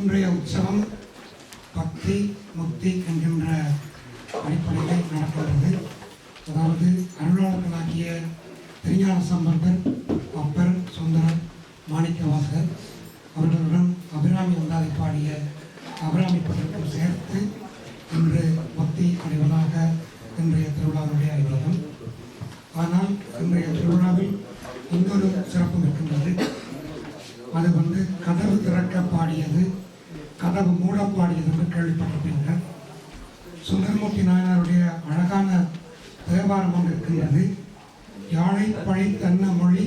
இன்றைய உற்சவம் பக்தி முக்தி என்கின்ற அடிப்படையில் நடக்கிறது. அதாவது அருளாளர்களாகிய திருஞான சம்பந்தர், அப்பர், சுந்தரர், மாணிக்கவாசகர் அவர்களுடன் அபிராமி அந்தாதி பாடிய அபிராமி படத்திற்கும் சேர்த்து இன்று பக்தி அடைவதாக இன்றைய திருவிழாவுடைய ஐதீகம். ஆனால் இன்றைய திருவிழாவில் இன்னொரு சிறப்பும் இருக்கின்றது. அது கதவு திறக்க பாடியது, கதவு மூட பாடியது என்று கேள்விப்பட்டிருப்பீர்கள். சுந்தரமூர்த்தி நாயனாருடைய அழகான தேவாரம் ஒன்று இருக்கின்றது. யாழை பழி தன்ன மொழி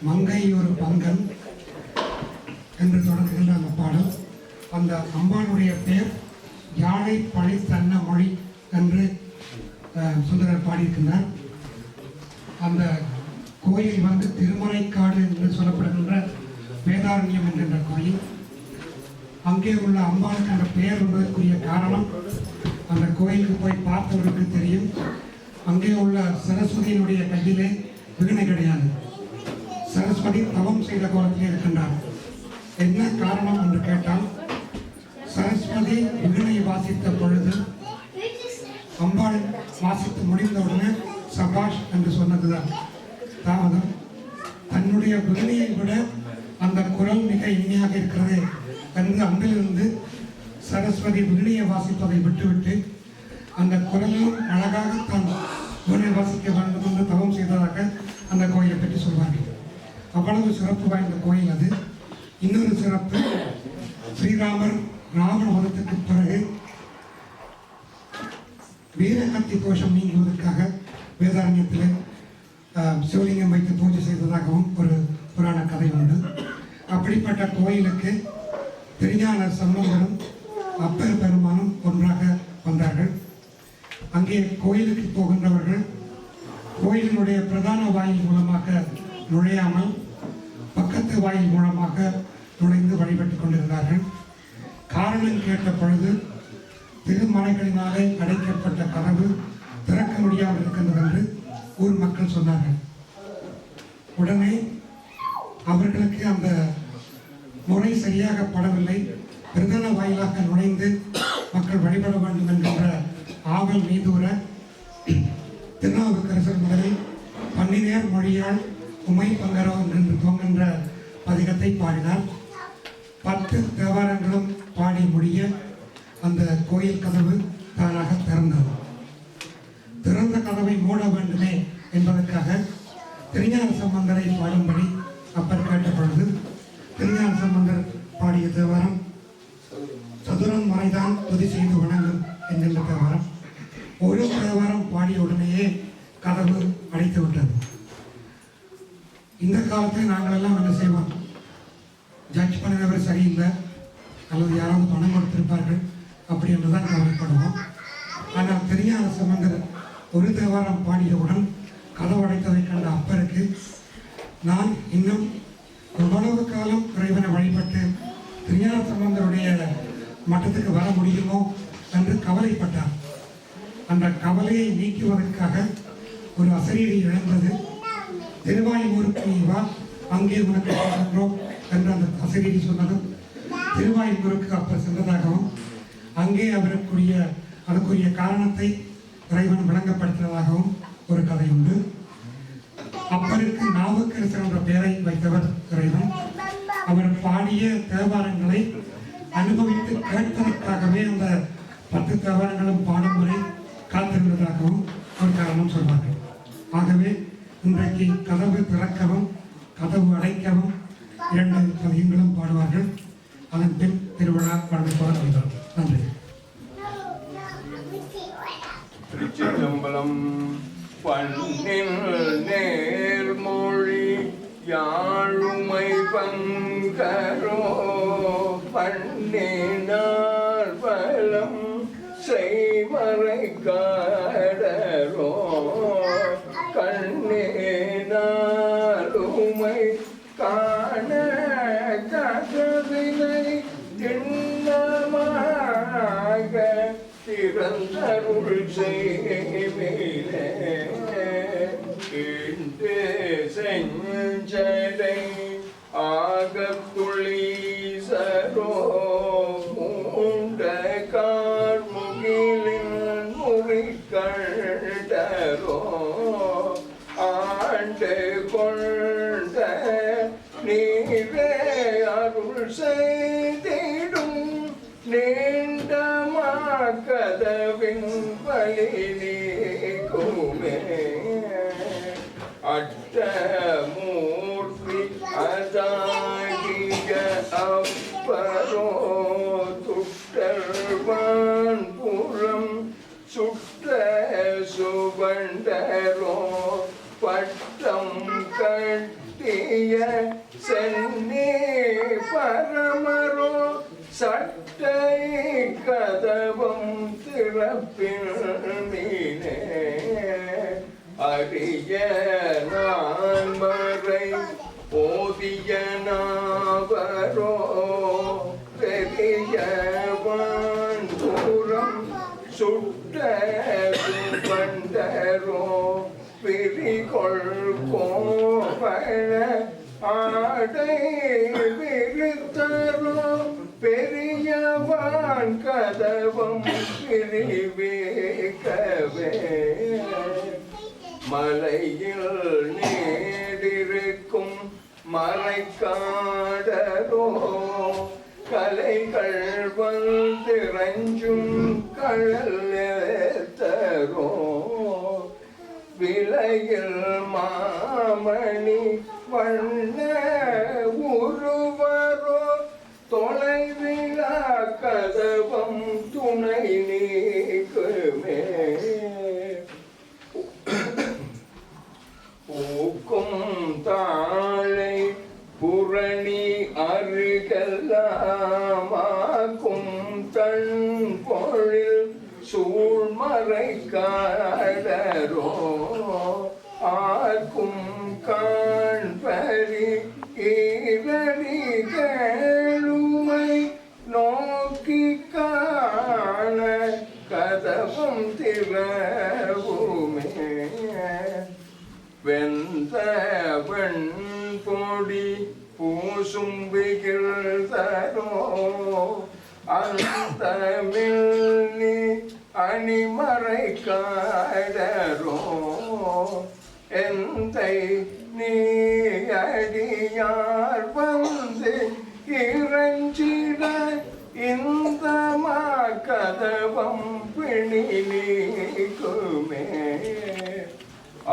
மங்கை ஒரு பங்கன் என்று தொடங்குகின்ற அந்த பாடல். அந்த அம்பாளுடைய பெயர் யாழை பழி தன்ன மொழி என்று சுந்தரர் பாடியிருக்கின்றார். அந்த கோயில் திருமறைக்காடு என்று சொல்லப்படுகின்ற வேதாரண்யம் என்கின்ற கோயில். அங்கே உள்ள அம்பாளுக்கு அந்த பெயர் என்பதற்குரிய காரணம் அந்த கோயிலுக்கு போய் பார்த்தவர்களுக்கு தெரியும். அங்கே உள்ள சரஸ்வதியினுடைய கையிலே விகனை கிடையாது. சரஸ்வதி தவம் செய்த கோலத்திலே இருக்கின்றார். என்ன காரணம் என்று கேட்டால், சரஸ்வதி விகனை வாசித்த பொழுது அம்பாள் வாசித்து முடிந்தவுடனே சபாஷ் என்று சொன்னதுதான் தாமதம். தன்னுடைய விகனையை விட அந்த குரல் மிக இனிமையாக இருக்கிறது என்று அங்கிலிருந்து சரஸ்வதி விகனையை வாசிப்பதை விட்டுவிட்டு அந்த குரலும் அழகாக தான் விகனை வாசிக்க வேண்டும் என்று தவம் செய்ததாக அந்த கோயிலை பற்றி சொல்வார்கள். அவ்வளவு சிறப்பு வாய்ந்த கோயில் அது. இன்னொரு சிறப்பு, ஸ்ரீராமர் ராவண வதத்துக்கு பிறகு வீரகத்தி தோஷம் நீங்குவதற்காக வேதாரண்யத்தில் சிவலிங்கம் வைத்து பூஜை செய்ததாகவும் ஒரு புராண கதை உண்டு. அப்படிப்பட்ட கோயிலுக்கு திருஞான சம்பந்தரும் அப்பர் பெருமானும் ஒன்றாக வந்தார்கள். அங்கே கோயிலுக்கு போகின்றவர்கள் கோயிலினுடைய பிரதான வாயில் மூலமாக நுழையாமல் பக்கத்து வாயில் மூலமாக நுழைந்து வழிபட்டுக் கொண்டிருந்தார்கள். காரணம் கேட்ட பொழுது திருமலைகளினாலே அடைக்கப்பட்ட கதவு திறக்க முடியாமல் இருக்கின்றது என்று ஊர் மக்கள் சொன்னார்கள். உடனே அவர்களுக்கு அந்த முறை சரியாக படவில்லை. பிரதான வாயிலாக நுழைந்து மக்கள் வழிபட வேண்டும் என்கின்ற ஆவல் மீதூர திருநாவுக்கரசர் முதலில் பன்னினேர் மொழியால் உமை பங்கரோ என்று தோங்குகின்ற பதிகத்தை பாடினார். 10 தேவாரங்களும் பாடி முடிய அந்த கோயில் கதவு தானாக திறந்தது. திறந்த கதவை மூட வேண்டுமே என்பதற்காக திருஞான சம்பந்தரை பாடும்படி அப்பர் கேட்ட பொழுது திருஞான சம்பந்தர் பாடிய தேவாரம் சதுரம் மறைதான் துதி செய்து வணங்கும் என்கின்ற தேவாரம். ஒரு தேவாரம் பாடிய உடனேயே கதவு அடைத்து விட்டது. இந்த காலத்தில் நாங்கள் எல்லாம் என்ன செய்வோம், ஜட்ஜ் பண்ணினவர் சரியில்லை அல்லது யாராவது பணம் கொடுத்திருப்பார்கள் அப்படி என்றுதான் கவலைப்படுவோம். ஆனால் திருஞான சம்பந்தர் ஒரு தேவாரம் பாடியவுடன் கதவு அடைத்ததை கண்ட அப்பருக்கு நான் இன்னும் எவ்வளவு காலம் இறைவனை வழிபட்டு திருஞான சம்பந்தருடைய மட்டத்துக்கு வர முடியுமோ என்று கவலைப்பட்டார். அந்த கவலையை நீக்குவதற்காக ஒரு அசரீரி இழந்தது. திருவாயூருக்கு நீ வா, அங்கே உனக்கு சென்றோம் என்று அந்த அசரீரி சொன்னதும் திருவாயூருக்கு அப்பர் சென்றதாகவும் அங்கே அதற்குரிய காரணத்தை இறைவன் விளங்கப்படுத்தினதாகவும் ஒரு கதை உண்டு. அப்பருக்கு நாவுக்கரசர் என்ற பெயரை வைத்தவர் இறைவன். அவர் பாடிய தேவாரங்களை அனுபவித்து கேட்பதற்காகவே அந்த 10 தேவாரங்களும் பாடும் முறை காத்திருந்ததாகவும் ஒரு காரணம் சொல்வார்கள். ஆகவே இன்றைக்கு கதவு திறக்கவும் கதவு அடைக்கவும் 2 பதிகங்களும் பாடுவார்கள். அதன் பின் திருவிழா வழங்கப்பட. நன்றி. திருச்சிற்றம்பலம். பண்ணின் நேர்மொழி யாழுமை பங்கரோ பண்ணினார் பலம் செய்மறை காடரோ கண்ணேனாலுமை காண கதவினை எண்ணமாக திறந்தருள் செய்விலே செஞ்சடை ஆகத்துளீசரோ நுழைந்திடும் நீண்டமா கதவின் வழி நீக்குமே அட்டமூர்த்தி அதாகிய அப்பரோ துட்டர்வான் புறம் சுட்ட சுபண்டரோ பட்டம் கட்டிய சென்னி பரமரோ சட்டை கதவம் திறப்பினே அரிய நான்மறை ஓதிய நாவரோ பெரியவான் தூரம் சுட்ட சுபண்டரோ விரிகொள் கோவள ஆடை விருத்தரோ பெரியவான் கதவம் பிரிவேக்கவே மலையில் நீடிருக்கும் மறைக்காடரோ கலைகள் வந்திரஞ்சும் கழலேத்தரோ விலையில் மாமணி வண்ண உருவரோ தொலைவிலா கதவம் துணை நீக்குமே பூக்கும் தாழை புரணி அருகல்லாமாக்கும் தன் பொழில் சூழ்மறை காடரோ ஆர்க்கும் காண்பரி ஈரடி கேளுமை நோக்கி காண கதவம் திறவுமே வெந்தவன் பொடி பூசும் விகிழ்தரோ அந்த மில்லி அணிமறை காடரோ எந்தை நீ அடியார் வந்து இறஞ்சிட இந்த கதவம் பிணி நீக்குமே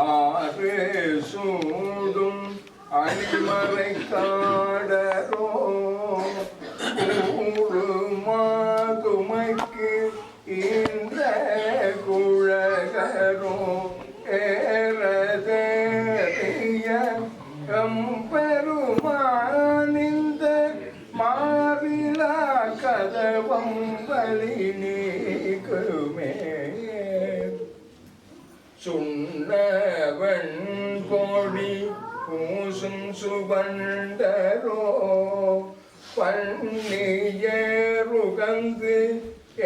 ஆறு சூடும் அணிமறை காடரோ கூறு மாதுமைக்கு இந்த குழகரோ ஏறதேறிய பெருமானிந்த மாறிலா கதவம் வழி நீக்குமே சுண்ணவன் கோடி பூசும் சுபண்டரோ பன்னியருகந்து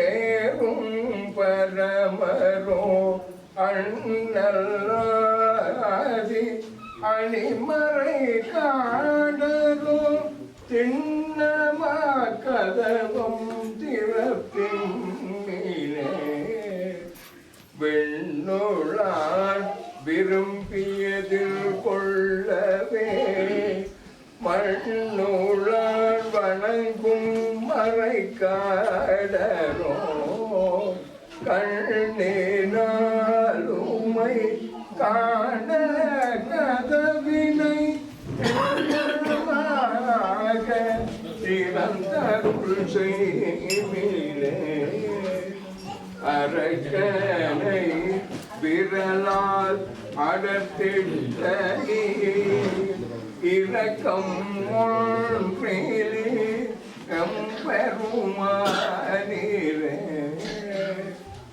ஏறும் பரமரோ அண்ணல்லாதி அணிமறை காடரோ திண்ணமா கதவம் திறப்பின் வெண்ணுளான் விரும்பியதில் கொள்ளவே மண்ணுளான் வணங்கும் மறை காடரோ கண்ணினாலுமை காண கதவினை திறந்தருள் செய்விலே அரக்கனை விரலால் அடர்த்திட்ட இரக்கம் ஒன்றிலே எம்பெருமானீரே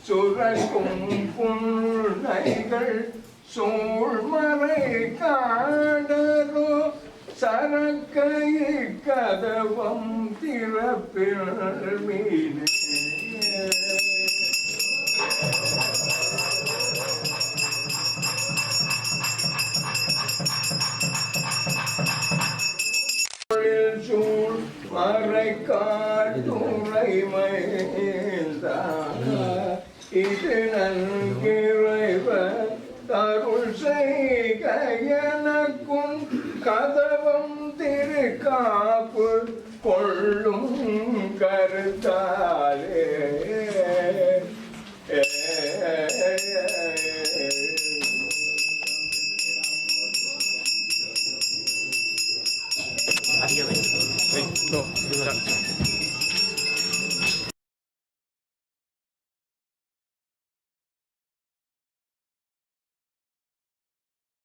சுரக்கும் புன்னைகள் சூழ்மறை காடரோ சரக்கை கதவம் திறப்பில் மீனே மறைக்காட்டுரை மைந்தா இது நன்கிறைவ தருள் செய்க எனக்கும் கதவம் திருக்காப்பு கொள்ளும் கருத்தாலே Adiós.